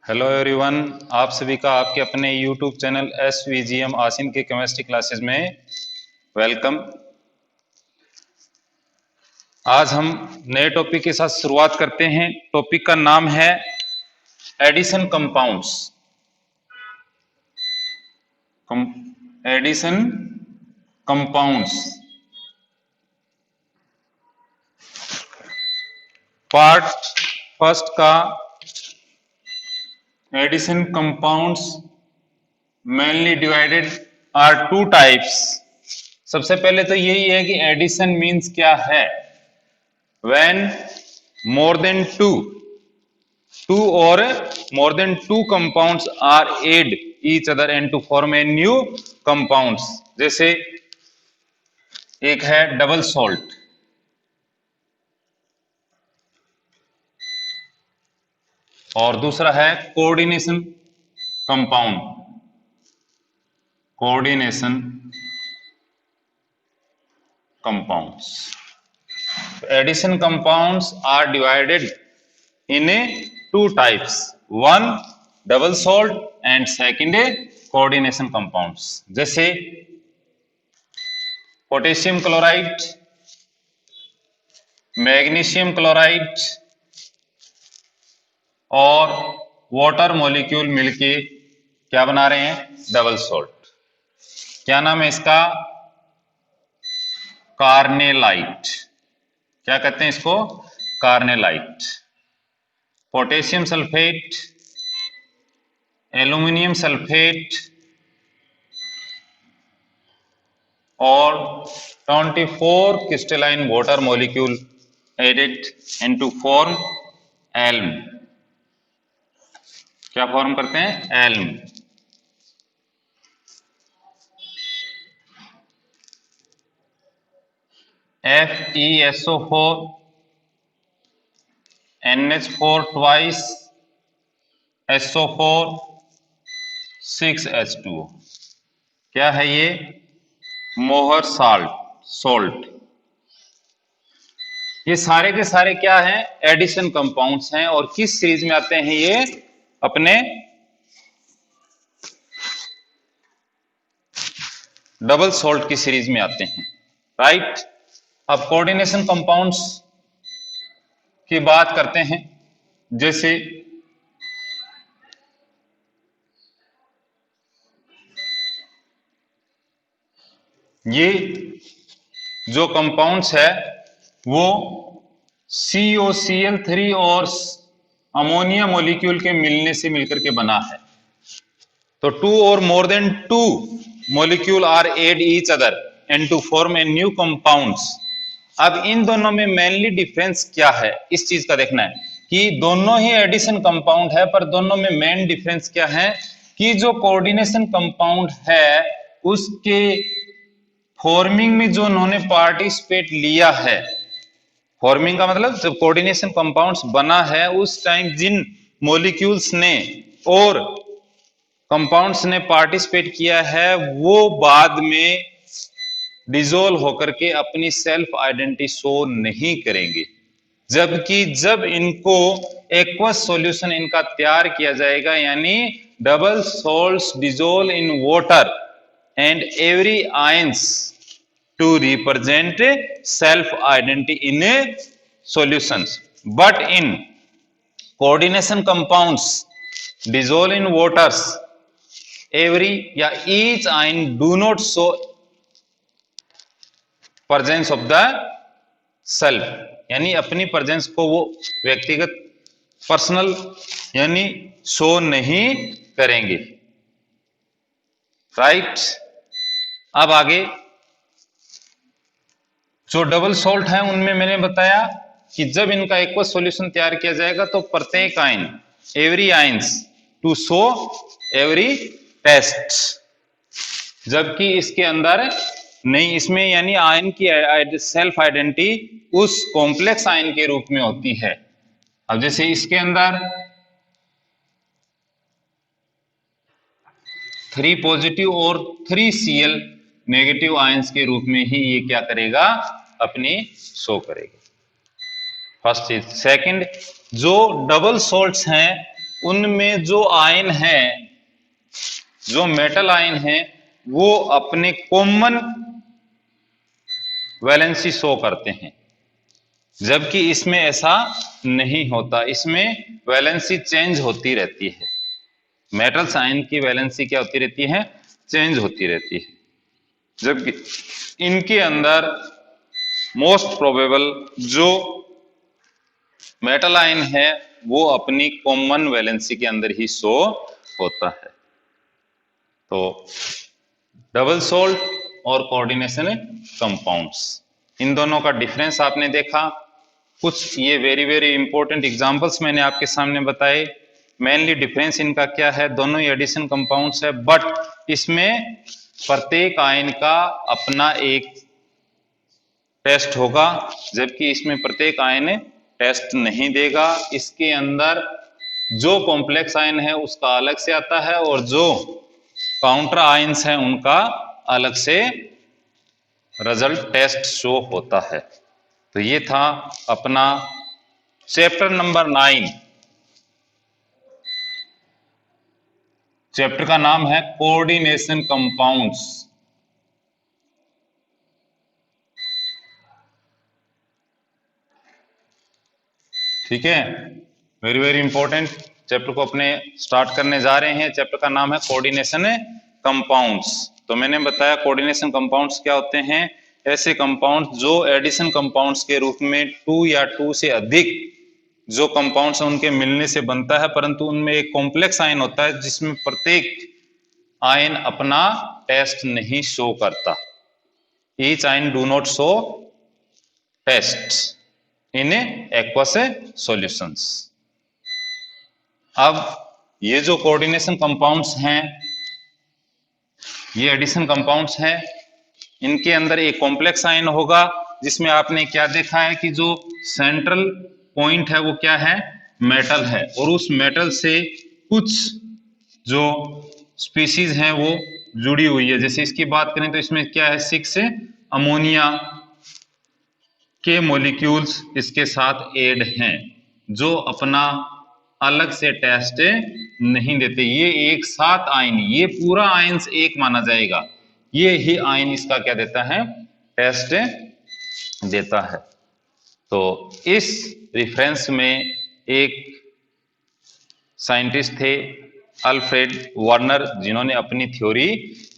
Hello everyone, आप सभी का आपके अपने यूट्यूब चैनल SVGM आसिम के केमिस्ट्री क्लासेस में वेलकम। आज हम नए टॉपिक के साथ शुरुआत करते हैं। टॉपिक का नाम है addition compounds. Addition compounds part first का addition compounds mainly divided are two types. सबसे पहले तो यही है कि एडिशन मीन्स क्या है। When more than two or more than two compounds are add each other and to form a new compounds। जैसे एक है डबल सॉल्ट, और दूसरा है coordination compound. Coordination compounds, addition compounds are divided in a two types, one double salt and second a coordination compounds। जैसे potassium chloride, magnesium chloride और water molecule मिलके क्या बना रहे हैं, डबल सॉल्ट। क्या नाम है इसका, कार्नेलाइट। क्या कहते हैं इसको, carnallite. Potassium sulphate, aluminium sulphate और 24 crystalline water molecule added into form alum. क्या फॉर्म करते हैं, Elm. FeSO4 NH4 twice SO4 6H2O। क्या है ये, मोहर सोल्ट। ये सारे के सारे क्या हैं, एडिशन कंपाउंड्स हैं। और किस सीरीज में आते हैं ये, अपने डबल सॉल्ट की सीरीज में आते हैं, राइट। अब कोऑर्डिनेशन कंपाउंड्स की बात करते हैं। जैसे ये जो कंपाउंड्स है वो COCl3 और अमोनिया मॉलिक्यूल के मिलने से मिलकर के बना है। तो टू और more than two molecule are add each other and to form a new compounds. अब इन दोनों में मेनली डिफरेंस क्या है, इस चीज का देखना है कि दोनों ही एडिशन कंपाउंड है, पर दोनों में मेन डिफरेंस क्या है कि जो कोऑर्डिनेशन कंपाउंड है उसके फॉर्मिंग में जो उन्होंने पार्टिसिपेट लिया है, फॉर्मिंग का मतलब जब कोऑर्डिनेशन कंपाउंड्स बना है उस टाइम जिन मॉलिक्यूल्स ने और कंपाउंड्स ने पार्टिसिपेट किया है वो बाद में डिसॉल्व होकर के अपनी सेल्फ आइडेंटिटी शो नहीं करेंगे। जबकि जब इनको एक्वस सॉल्यूशन इनका तैयार किया जाएगा, यानी double salts dissolve in water and every ions to represent self identity in a solutions. But in coordination compounds dissolve in waters, every या each ion do not show presence of the self, यानी अपनी presence को वो व्यक्तिगत personal यानी show नहीं करेंगे, right. अब आगे जो डबल सॉल्ट है उनमें मैंने बताया कि जब इनका एक्वस सॉल्यूशन तैयार किया जाएगा तो प्रत्येक ion, every ions to show every test, जबकि इसके अंदर नहीं, इसमें यानी आयन की सेल्फ आइडेंटिटी उस कॉम्प्लेक्स आयन के रूप में होती है। अब जैसे इसके अंदर 3 पॉजिटिव और 3 Cl नेगेटिव आयंस के रूप में ही ये क्या करेगा, अपनी शो करेगा। फर्स्ट चीज। सेकंड, जो डबल सॉल्ट्स हैं उनमें जो आयन है, जो मेटल आयन है, वो अपने कॉमन वैलेंसी शो करते हैं, जबकि इसमें ऐसा नहीं होता, इसमें वैलेंसी चेंज होती रहती है। मेटल्स आयन की वैलेंसी क्या होती रहती है? चेंज होती रहती है, जबकि इनके अंदर मोस्ट प्रोबेबल जो मेटल आयन है वो अपनी कॉमन वैलेंसी के अंदर ही शो होता है। तो डबल सोल्ट और कोऑर्डिनेशन कंपाउंड्स, इन दोनों का डिफरेंस आपने देखा। कुछ ये वेरी वेरी इंपॉर्टेंट एग्जांपल्स मैंने आपके सामने बताए। मेनली डिफरेंस इनका क्या है? दोनों ही एडिशन कंपाउंड्स है, बट इसमें प्रत्येक आयन का अपना एक टेस्ट होगा, जबकि इसमें प्रत्येक आयन टेस्ट नहीं देगा। इसके अंदर जो कॉम्प्लेक्स आयन है उसका अलग से आता है, और जो काउंटर आयंस हैं उनका अलग से रिजल्ट टेस्ट शो होता है। तो ये था अपना चैप्टर नंबर 9। चैप्टर का नाम है कोऑर्डिनेशन कंपाउंड्स। ठीक है, वेरी वेरी इंपॉर्टेंट चैप्टर को अपने स्टार्ट करने जा रहे हैं। चैप्टर का नाम है कोऑर्डिनेशन कंपाउंड्स। तो मैंने बताया कोऑर्डिनेशन कंपाउंड्स क्या होते हैं? ऐसे कंपाउंड्स जो एडिशन कंपाउंड्स के रूप में 2 या 2 से अधिक जो कंपाउंड्स उनके मिलने से बनता है, परंतु उनमें एक कॉम्प्लेक्स आयन होता है जिसमें प्रत्येक आयन अपना टेस्ट नहीं शो करता। Each ion do not show test in aqueous solutions. अब ये जो कोऑर्डिनेशन कंपाउंड्स हैं, ये एडिशन कंपाउंड्स हैं, इनके अंदर एक कॉम्प्लेक्स आयन होगा जिसमें आपने क्या देखा है कि जो सेंट्रल पॉइंट है वो क्या है? मेटल है, और उस मेटल से कुछ जो स्पीशीज हैं वो जुड़ी हुई है। जैसे इसकी बात करें तो इसमें क्या है? 6 अमोनिया के मॉलिक्यूल्स इसके साथ ऐड हैं, जो अपना अलग से टेस्ट नहीं देते। ये एक साथ आयन, ये पूरा आयन एक माना जाएगा, ये ही आयन इसका क्या देता है? टेस्ट देता है। तो इस रेफरेंस में एक साइंटिस्ट थे अल्फ्रेड वार्नर, जिन्होंने अपनी थ्योरी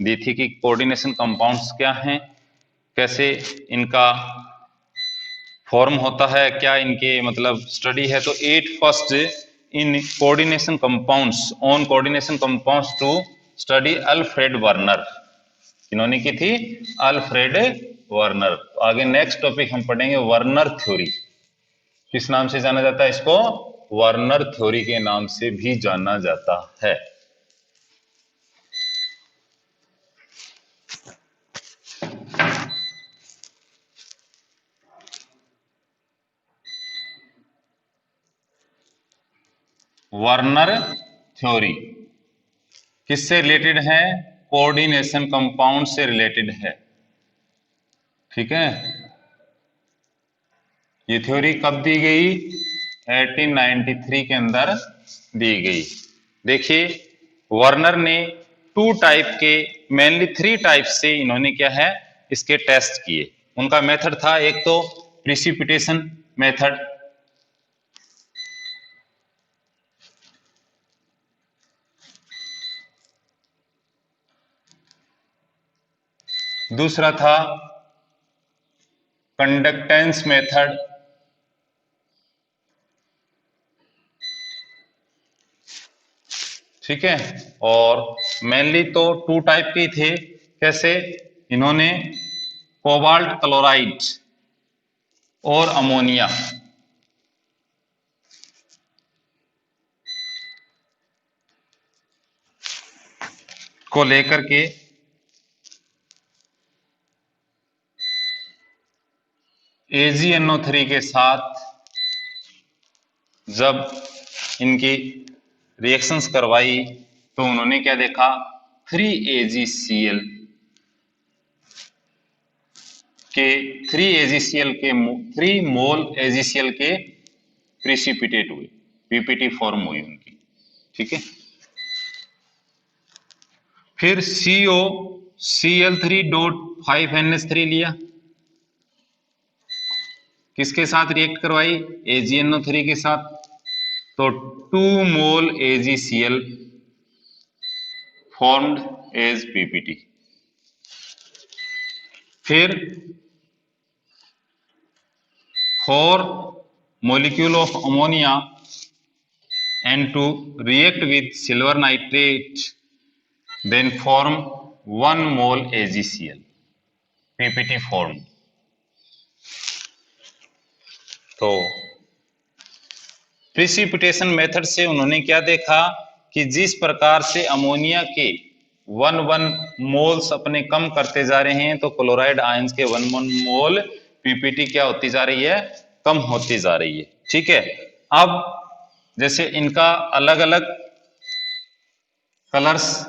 दी थी कि कोऑर्डिनेशन कंपाउंड्स क्या हैं, कैसे इनका फॉर्म होता है, क्या इनके मतलब स्टडी है। तो 8 first in coordination compounds on coordination compounds to study Alfred Werner, इन्होंने की थी अल्फ्रेड वार्नर। तो आगे नेक्स्ट टॉपिक हम पढ़ेंगे वार्नर थ्योरी। किस नाम से जाना जाता है इसको? वार्नर थ्योरी के नाम से भी जाना जाता है। वार्नर थ्योरी किससे रिलेटेड है? कोऑर्डिनेशन कंपाउंड से रिलेटेड है। ठीक है, ये थ्योरी कब दी गई? 1893 के अंदर दी गई। देखिए, वार्नर ने 2 टाइप के, मेनली 3 टाइप से इन्होंने क्या है इसके टेस्ट किए। उनका मेथड था एक तो प्रिसिपिटेशन मेथड, दूसरा था कंडक्टेंस मेथड, ठीक है। और मेनली तो 2 टाइप के थे। कैसे? इन्होंने कोबाल्ट क्लोराइड और अमोनिया को लेकर के AgNO3 के साथ जब इनकी रिएक्शंस करवाई तो उन्होंने क्या देखा? 3AgCl के 3 मोल AgCl के प्रिसिपिटेट हुए, पीपीटी फॉर्म हुई उनकी। ठीक है। फिर COCl3.5NH3 लिया, किसके साथ रिएक्ट करवाई, AgNO3 के साथ, तो 2 मोल AgCl formed as PPT। फिर 4 molecule of ammonia and to react with silver nitrate then form 1 mole AgCl, PPT formed। तो प्रिसिपिटेशन मेथड से उन्होंने क्या देखा कि जिस प्रकार से अमोनिया के 1 मोल्स अपने कम करते जा रहे हैं, तो क्लोराइड आयंस के 1 मोल पीपीटी क्या होती जा रही है, कम होती जा रही है। ठीक है। अब जैसे इनका अलग अलग कलर्स,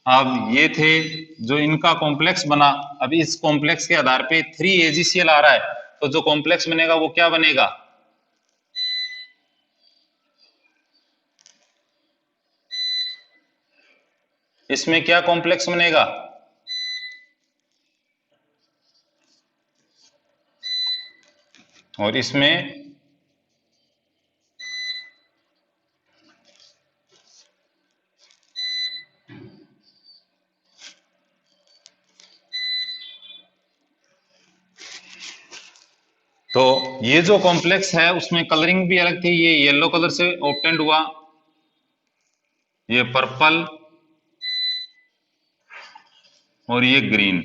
अब ये थे जो इनका कॉम्प्लेक्स बना, अब इस कॉम्प्लेक्स के आधार पे 3 AgCl आ रहा है, तो जो कॉम्प्लेक्स बनेगा वो क्या बनेगा, इसमें क्या कॉम्प्लेक्स बनेगा, और इसमें तो ये जो कॉम्प्लेक्स है उसमें कलरिंग भी अलग थी, ये येलो कलर से ऑब्टेंड हुआ, ये पर्पल और ये ग्रीन।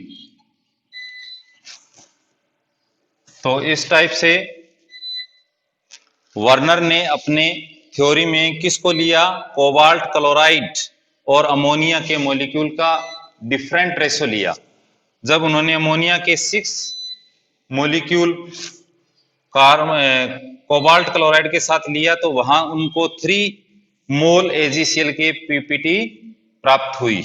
तो इस टाइप से वर्नर ने अपने थ्योरी में किसको लिया, कोबाल्ट क्लोराइड और अमोनिया के मॉलिक्यूल का डिफरेंट रेशो लिया। जब उन्होंने अमोनिया के 6 मॉलिक्यूल कोबाल्ट क्लोराइड के साथ लिया, तो वहां उनको 3 मोल AgCl के पीपीटी प्राप्त हुई।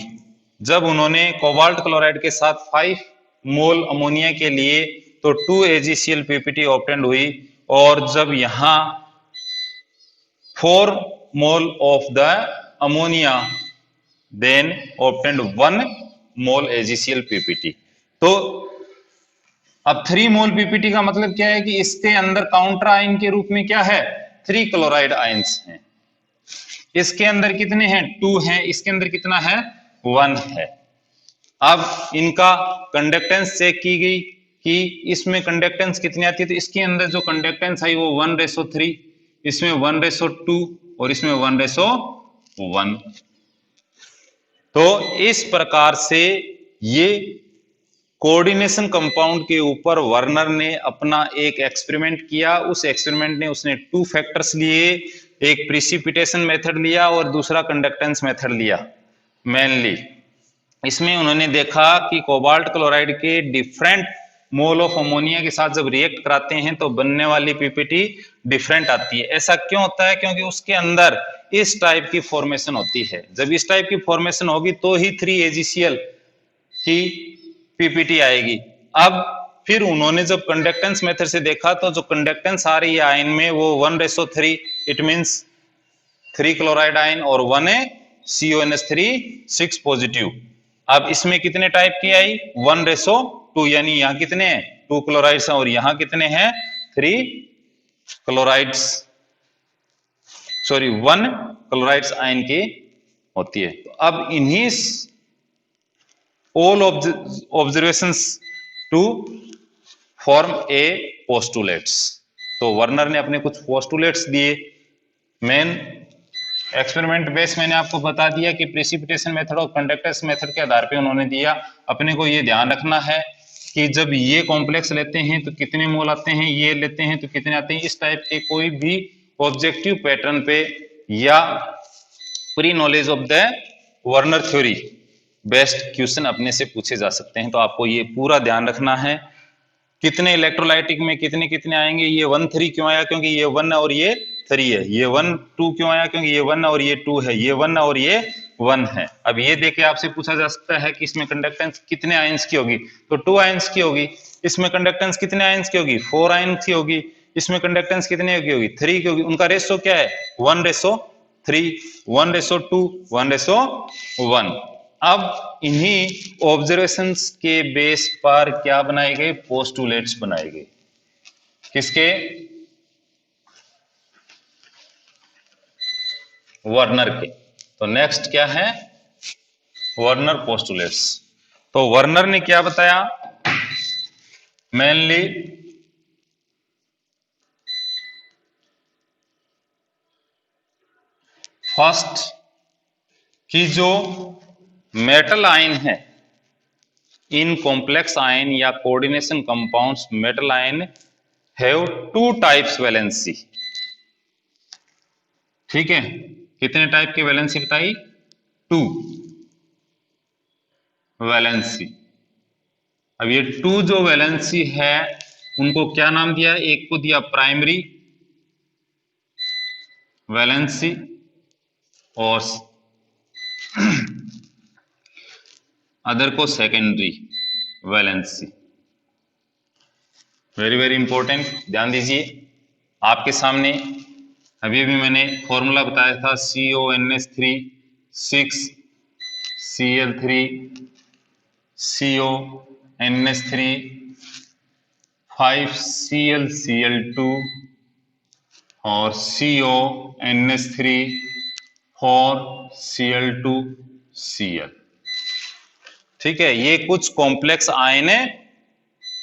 जब उन्होंने कोबाल्ट क्लोराइड के साथ 5 मोल अमोनिया के लिए, तो 2 AgCl पीपीटी ऑब्टेंड हुई, और जब यहां 4 mole of the ammonia then obtained 1 mole AgCl PPT. तो अब 3 मोल पीपीटी का मतलब क्या है कि इसके अंदर काउंटर आयन के रूप में क्या है, 3 क्लोराइड आयंस हैं। इसके अंदर कितने हैं, 2 हैं, इसके अंदर कितना है, 1 है। अब इनका कंडक्टेंस चेक की गई कि इसमें कंडक्टेंस कितनी आती है, तो इसके अंदर जो कंडक्टेंस आई वो 1:3, इसमें 1:2 और इसमें 1:1। तो इस प्रकार से ये कोऑर्डिनेशन कंपाउंड के ऊपर वर्नर ने अपना एक एक्सपेरिमेंट किया। उस एक्सपेरिमेंट ने उसने 2 फैक्टर्स लिए, एक प्रिसिपिटेशन मेथड लिया और दूसरा कंडक्टेंस मेथड लिया। मेनली इसमें उन्होंने देखा कि कोबाल्ट क्लोराइड के डिफरेंट मोल ऑफ अमोनिया के साथ जब रिएक्ट कराते हैं तो बनने वाली पीपीटी डिफरेंट आती है। ऐसा क्यों होता है, क्योंकि उसके अंदर इस टाइप की फॉर्मेशन होती है। जब इस टाइप की फॉर्मेशन होगी तो ही 3 AgCl की पीपीटी आएगी। अब फिर उन्होंने जब कंडक्टेंस मेथड से देखा, तो जो कंडक्टेंस आ रही है आयन में वो 1:3, इट मींस 3 क्लोराइड आयन, और 1 है CONH3 6 पॉजिटिव। अब इसमें कितने टाइप की आई, 1:2, यानी यहां कितने हैं, 2 क्लोराइड्स हैं, और यहां कितने हैं, 3 क्लोराइड्स, सॉरी 1 क्लोराइड्स आयन की होती है। तो अब इन्हीं all observations to form a postulates, तो वर्नर ने अपने कुछ पोस्टुलेट्स दिए। मेन एक्सपेरिमेंट बेस मैंने आपको बता दिया कि प्रिसिपिटेशन मेथड और कंडक्टेंस मेथड के आधार पे उन्होंने दिया। अपने को ये ध्यान रखना है कि जब ये कॉम्प्लेक्स लेते हैं तो कितने मोल आते हैं, ये लेते हैं तो कितने आते हैं। इस टाइप के कोई भी ऑब्जेक्टिव पैटर्न पे या pre knowledge of the Werner theory best question अपने से पूछे जा सकते हैं। तो आपको ये पूरा ध्यान रखना है कितने इलेक्ट्रोलाइटिक में कितने कितने आएंगे। ये 1-3 क्यों आया, क्योंकि ये 1 और ये 3 है। ये 1-2 क्यों आया, क्योंकि ये 1 और ये 2 है। ये 1 और ये 1 है। अब ये देख के आपसे पूछा जा सकता है कि इसमें कंडक्टेंस कितने आयंस की होगी, तो 2 आयंस की होगी। इसमें कंडक्टेंस कितने आयंस की होगी, 4 आयंस की होगी। इसमें कंडक्टेंस कितने की होगी, 3 की होगी। उनका रेशो क्या है, 1:3। 3, 1:2, 1:1। अब इन्हीं ऑब्जर्वेशंस के बेस पर क्या बनाए गए, पोस्टुलेट्स बनाए गए, किसके, वर्नर के। तो नेक्स्ट क्या है, वर्नर पोस्टुलेट्स। तो वर्नर ने क्या बताया, मेनली फर्स्ट कि जो मेटल आयन है, इन कॉम्प्लेक्स आयन या coordination compounds metal ion have 2 types valency. ठीक है, कितने टाइप की वैलेंसी बताई, 2 वैलेंसी। अब ये 2 जो वैलेंसी है उनको क्या नाम दिया, एक को दिया प्राइमरी वैलेंसी और अदर को secondary valency. Very very important, ध्यान दीजिए। आपके सामने अभी भी मैंने फॉर्मूला बताया था, CONH3 6 Cl3 CONH3 5 ClCl2 और CONH3 4 Cl2Cl। ठीक है, ये कुछ कॉम्प्लेक्स आयन है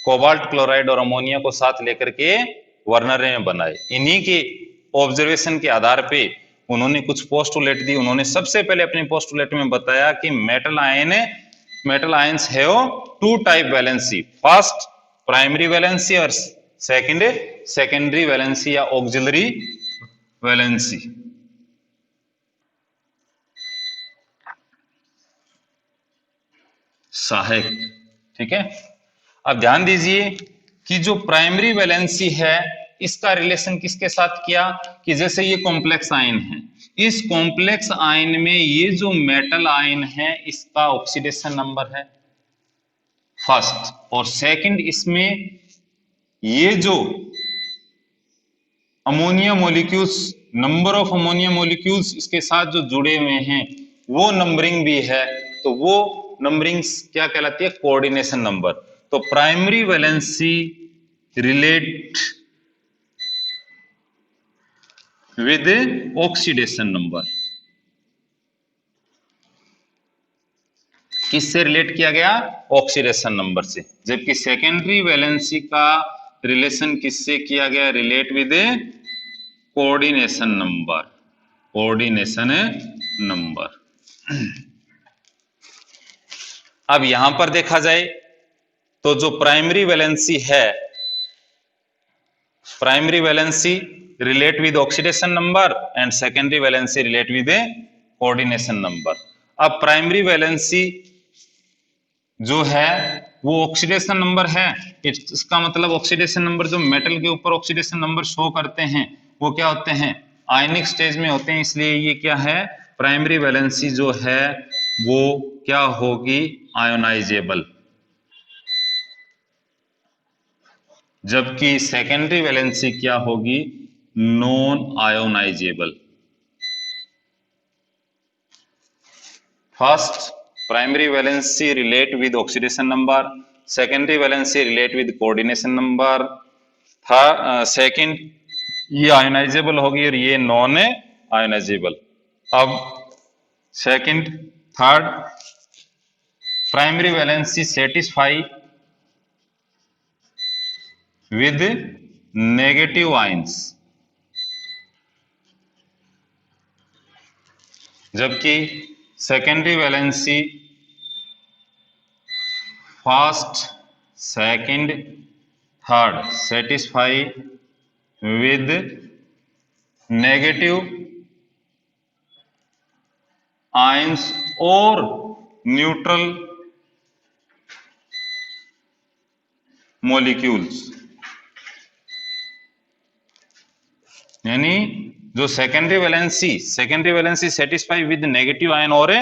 कोबाल्ट क्लोराइड और अमोनिया को साथ लेकर के वर्नर ने बनाए। इन्हीं के ऑब्जर्वेशन के आधार पे उन्होंने कुछ पोस्टुलेट दी। उन्होंने सबसे पहले अपने पोस्टुलेट में बताया कि metal ions have 2 type valency, first primary valency और सेकेंडरी वैलेंसी या ऑक्सिलरी वैलेंसी। सहायक। ठीक है, अब ध्यान दीजिए कि जो प्राइमरी वैलेंसी है इसका रिलेशन किसके साथ किया, कि जैसे ये कॉम्प्लेक्स आयन है, इस कॉम्प्लेक्स आयन में ये जो मेटल आयन है इसका ऑक्सीडेशन नंबर है फर्स्ट, और सेकंड इसमें ये जो ammonia molecules, number of ammonia molecules इसके साथ जो जुड़े हुए हैं वो नंबरिंग भी है। तो वो नंबरिंग क्या कहलाती है, कोऑर्डिनेशन नंबर। तो primary valency relate with oxidation number, किससे रिलेट किया गया, ऑक्सीडेशन नंबर से। जबकि सेकेंडरी वैलेंसी का रिलेशन किससे किया गया, relate with coordination number, coordination number. अब यहां पर देखा जाए तो जो प्राइमरी वैलेंसी है, primary valency relate with oxidation number and secondary valency relate with coordination number. अब प्राइमरी वैलेंसी जो है वो ऑक्सीडेशन नंबर है, इसका मतलब ऑक्सीडेशन नंबर जो मेटल के ऊपर ऑक्सीडेशन नंबर शो करते हैं वो क्या होते हैं, आयनिक स्टेज में होते हैं, इसलिए ये क्या है, प्राइमरी वैलेंसी जो है वो क्या होगी, आयोनाइजेबल। जबकि सेकेंडरी वैलेंसी क्या होगी, non ionizable. First primary valency relate with oxidation number, secondary valency relate with coordination number, second ये आयोनाइजेबल होगी और ये नॉन आयोनाइजेबल। अब second third primary valency satisfy with negative ions, जबकि secondary valency first second third satisfy with negative ions और neutral molecules. यानी जो secondary valency satisfy with negative ion और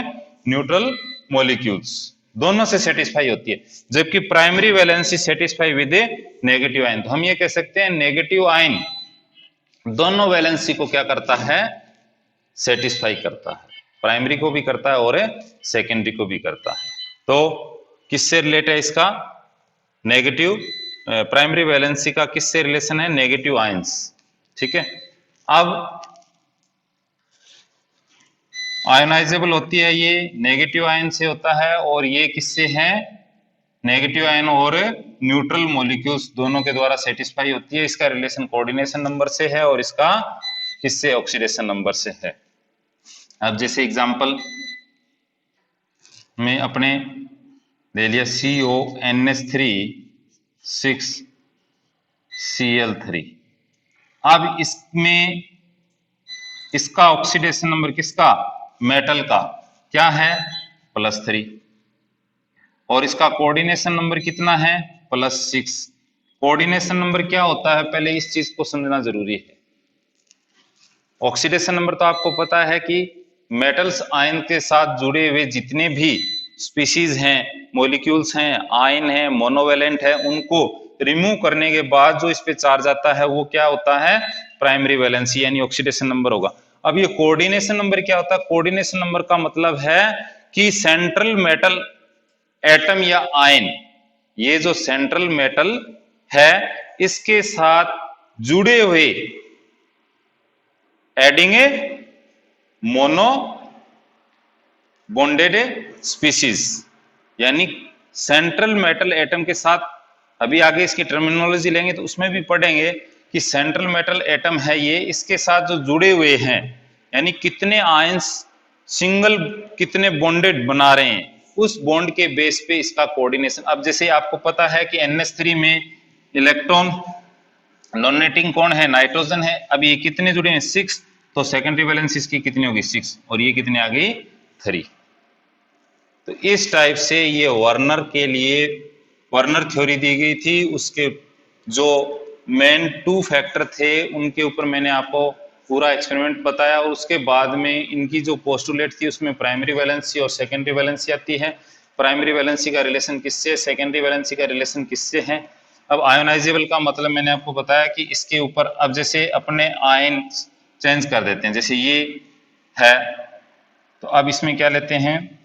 न्यूट्रल मॉलिक्यूल्स, दोनों से सेटिस्फाई होती है, जबकि primary valency satisfy with negative ion. तो हम ये कह सकते हैं नेगेटिव आयन दोनों वैलेंसी को क्या करता है, सेटिस्फाई करता है, प्राइमरी को भी करता है और सेकेंडरी को भी करता है। तो किससे रिलेट है इसका नेगेटिव, प्राइमरी वैलेंसी का किससे रिलेशन है, नेगेटिव आयंस। ठीक है, अब आयोनाइजेबल होती है ये नेगेटिव आयन से होता है, और ये किससे है, नेगेटिव आयन और न्यूट्रल मॉलिक्यूल्स दोनों के द्वारा सेटिस्फाई होती है। इसका रिलेशन कोऑर्डिनेशन नंबर से है और इसका किससे, ऑक्सीडेशन नंबर से है। अब जैसे एग्जांपल में अपने ले लिया CONH3 6Cl3। अब इसमें इसका ऑक्सीडेशन नंबर किसका, मेटल का क्या है, +3, और इसका कोऑर्डिनेशन नंबर कितना है, +6। कोऑर्डिनेशन नंबर क्या होता है, पहले इस चीज को समझना जरूरी है। ऑक्सीडेशन नंबर तो आपको पता है कि मेटल्स आयन के साथ जुड़े हुए जितने भी स्पीशीज हैं, मॉलिक्यूल्स हैं, आयन है, मोनोवेलेंट है, उनको रिमूव करने के बाद जो इस पे चार्ज आता है वो क्या होता है, प्राइमरी वैलेंसी यानी ऑक्सीडेशन नंबर होगा। अब ये कोऑर्डिनेशन नंबर क्या होता है, कोऑर्डिनेशन नंबर का मतलब है कि सेंट्रल मेटल एटम या आयन, ये जो सेंट्रल मेटल है इसके साथ जुड़े हुए एडिंग ए मोनो बॉन्डेड स्पीशीज, यानी सेंट्रल मेटल एटम के साथ, अभी आगे इसकी टर्मिनोलॉजी लेंगे तो उसमें भी पढ़ेंगे कि सेंट्रल मेटल एटम है ये, इसके साथ जो जुड़े हुए हैं, यानी कितने आयंस सिंगल कितने बॉन्डेड बना रहे हैं, उस बॉन्ड के बेस पे इसका कोऑर्डिनेशन। अब जैसे आपको पता है कि NH3 में इलेक्ट्रॉन डोनेटिंग कौन है, नाइट्रोजन है। अब ये कितने जुड़े हैं, 6, तो सेकेंडरी वैलेंस इसकी कितनी होगी, 6, और ये कितने आ गई, 3। तो इस टाइप से ये वर्नर के लिए वर्नर थ्योरी दी गई थी, उसके जो मेन 2 फैक्टर थे उनके ऊपर मैंने आपको पूरा एक्सपेरिमेंट बताया, और उसके बाद में इनकी जो पोस्टुलेट थी उसमें प्राइमरी वैलेंसी और सेकेंडरी वैलेंसी आती है। प्राइमरी वैलेंसी का रिलेशन किससे, सेकेंडरी वैलेंसी का रिलेशन किससे है। अब आयोनाइजेबल का मतलब मैंने आपको बताया कि इसके ऊपर अब जैसे अपने आयन चेंज कर देते हैं, जैसे ये है तो अब इसमें क्या लेते हैं,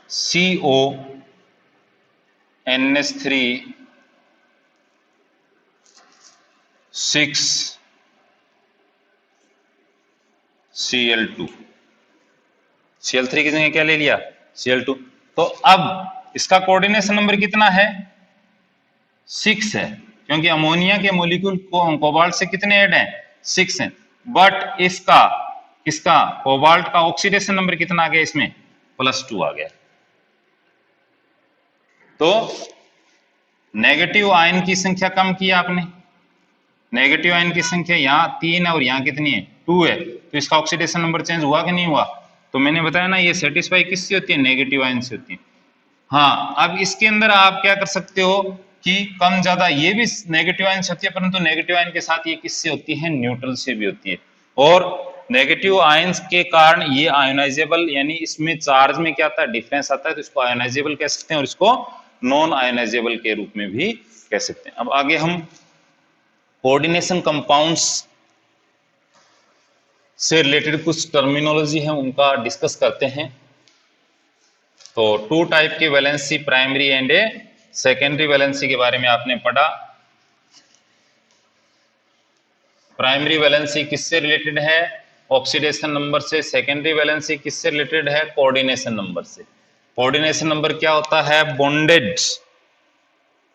CONH3 6Cl2, Cl3 की जगह क्या ले लिया, Cl2। तो अब इसका कोऑर्डिनेशन नंबर कितना है, 6 है, क्योंकि अमोनिया के मॉलिक्यूल कोबाल्ट से कितने ऐड हैं, 6 हैं। बट इसका इसका कोबाल्ट का ऑक्सीडेशन नंबर कितना आ गया, इसमें +2 आ गया। तो नेगेटिव आयन की संख्या कम की आपने, नेगेटिव आयन की संख्या यहाँ 3 है और यहाँ कितनी है, 2 है, तो इसका ऑक्सीडेशन नंबर चेंज हुआ कि नहीं हुआ। तो मैंने बताया ना ये सेटिस्फाई किससे होती है, नेगेटिव आयन से होती है। हाँ, अब इसके अंदर आप क्या कर सकते हो कि कम ज्यादा ये भी नेगेटिव आयन से होती है, परंतु नेगेटिव आयन के साथ ये किससे होती है, न्यूट्रल से भी होती है। और नेगेटिव आयंस के कारण ये आयोनाइजेबल, यानी इसमें चार्ज में क्या आता है, डिफरेंस आता है, तो इसको आयोनाइजेबल कह सकते हैं, और इसको नॉन आयोनाइजेबल के रूप में भी कह सकते हैं। अब आगे हम कोऑर्डिनेशन कंपाउंड्स से रिलेटेड कुछ टर्मिनोलॉजी है उनका डिस्कस करते हैं। तो 2 टाइप की valency, primary and secondary valency के बारे में आपने पढ़ा। प्राइमरी वैलेंसी किससे रिलेटेड है, ऑक्सीडेशन नंबर से। सेकेंडरी वैलेंसी किससे रिलेटेड है, कोऑर्डिनेशन नंबर से। कोऑर्डिनेशन नंबर क्या होता है, bonded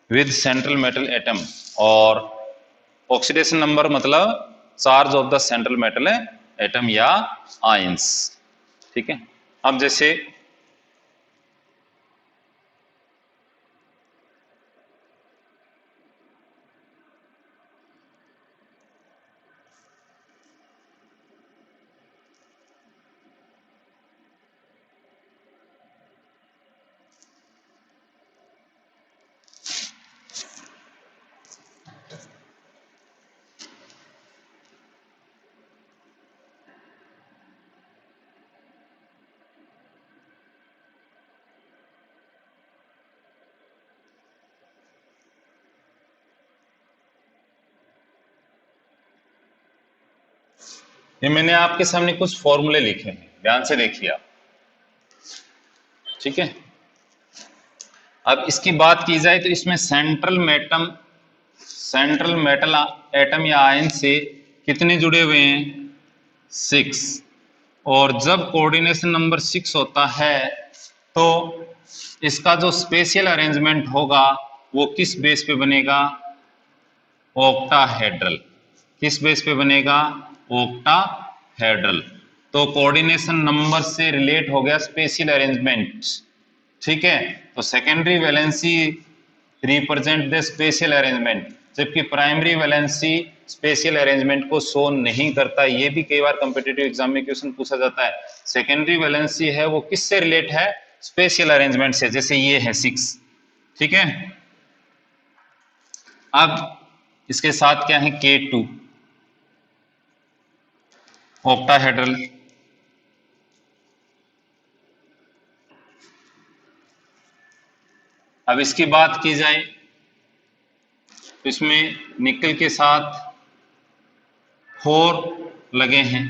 with central metal atom, और ऑक्सीडेशन नंबर मतलब charge of the central metal atom या आयंस। ठीक है, अब जैसे ये मैंने आपके सामने कुछ फॉर्मूले लिखे हैं, ध्यान से देखिए आप, ठीक है। अब इसकी बात की जाए तो इसमें सेंट्रल मेटल एटम या आयन से कितने जुड़े हुए हैं, 6। और जब कोऑर्डिनेशन नंबर 6 होता है तो इसका जो स्पेशियल अरेंजमेंट होगा वो किस बेस पे बनेगा, ऑक्टाहेड्रल। किस बेस पे बनेगा, ऑक्टाहेड्रल। तो कोऑर्डिनेशन नंबर से रिलेट हो गया स्पेशियल अरेंजमेंट, ठीक है। तो secondary valency represent the spatial arrangement, जबकि प्राइमरी वैलेंसी स्पेशियल अरेंजमेंट को शो नहीं करता। ये भी कई बार कॉम्पिटिटिव एग्जाम में क्वेश्चन पूछा जाता है। सेकेंडरी वैलेंसी है वो किससे रिलेट है, स्पेशियल अरेंजमेंट से, जैसे ये है 6, ठीक है। अब इसके साथ क्या है, K2 ऑक्टाहेड्रल। अब इसकी बात की जाए तो इसमें निकल के साथ 4 लगे हैं।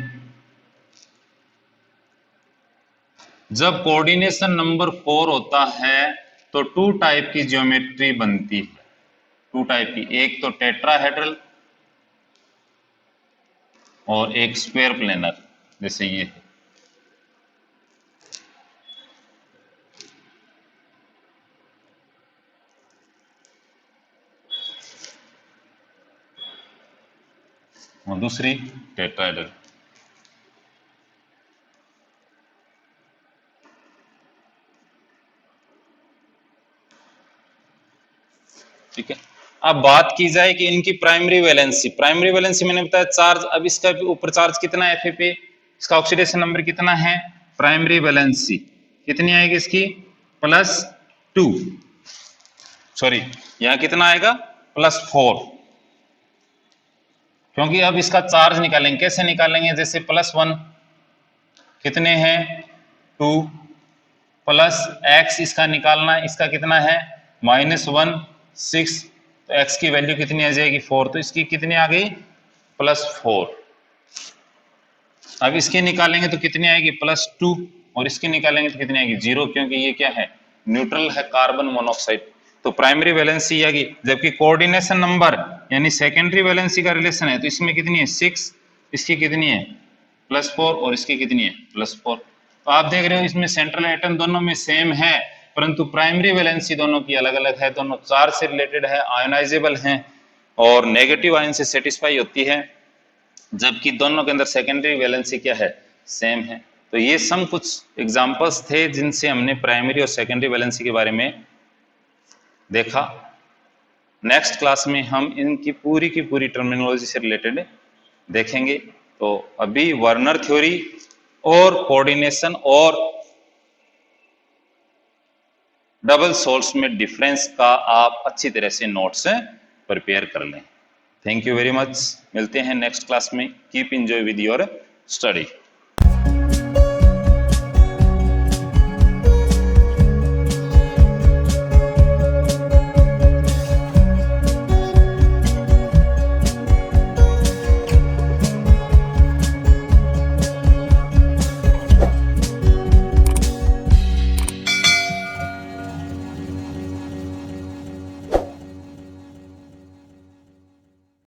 जब कोऑर्डिनेशन नंबर 4 होता है तो 2 टाइप की ज्योमेट्री बनती है, 2 टाइप की, एक तो टेट्राहेड्रल और एक स्क्वायर प्लेनर, जैसे ये है। और दूसरी टेट्राहेड्रल। ठीक है। अब बात की जाए कि इनकी प्राइमरी वैलेंसी मैंने बताया चार्ज। अब इसका ऊपर चार्ज कितना है Fa पे, इसका ऑक्सीडेशन नंबर कितना है, प्राइमरी वैलेंसी कितनी आएगी इसकी, +2, सॉरी यहां कितना आएगा, +4, क्योंकि अब इसका चार्ज निकालेंगे। कैसे निकालेंगे, जैसे +1 कितने हैं 2, +x इसका निकालना, इसका कितना है -1 6, तो x की वैल्यू कितनी आ जाएगी 4, तो इसकी कितनी आ गई +4। अब इसके निकालेंगे तो कितनी आएगी +2, और इसकी निकालेंगे तो कितनी आएगी 0, क्योंकि ये क्या है, न्यूट्रल है, कार्बन मोनोऑक्साइड। तो प्राइमरी वैलेंसी आएगी, जबकि कोऑर्डिनेशन नंबर यानी सेकेंडरी वैलेंसी का रिलेशन है, तो इसमें कितनी है 6, इसकी कितनी है +4, और इसकी कितनी है +4। तो आप देख रहे हो इसमें सेंट्रल एटम दोनों में सेम है, परंतु प्राइमरी वैलेंसी दोनों की अलग अलग है। दोनों चार्ज से रिलेटेड है, आयोनाइजेबल हैं और नेगेटिव आयन से सेटिस्फाई होती है, जबकि दोनों के अंदर सेकेंडरी वैलेंसी क्या है, सेम है। तो ये सम कुछ एग्जांपल्स थे जिनसे हमने प्राइमरी और सेकेंडरी वैलेंसी के बारे में देखा। नेक्स्ट क्लास में हम इनकी पूरी की पूरी टर्मिनोलॉजी से रिलेटेड देखेंगे। तो अभी वर्नर थ्योरी और कोऑर्डिनेशन और डबल सोल्स में डिफरेंस का आप अच्छी तरह से नोट्स प्रिपेयर कर लें। थैंक यू वेरी मच, मिलते हैं नेक्स्ट क्लास में। Keep enjoy with your study.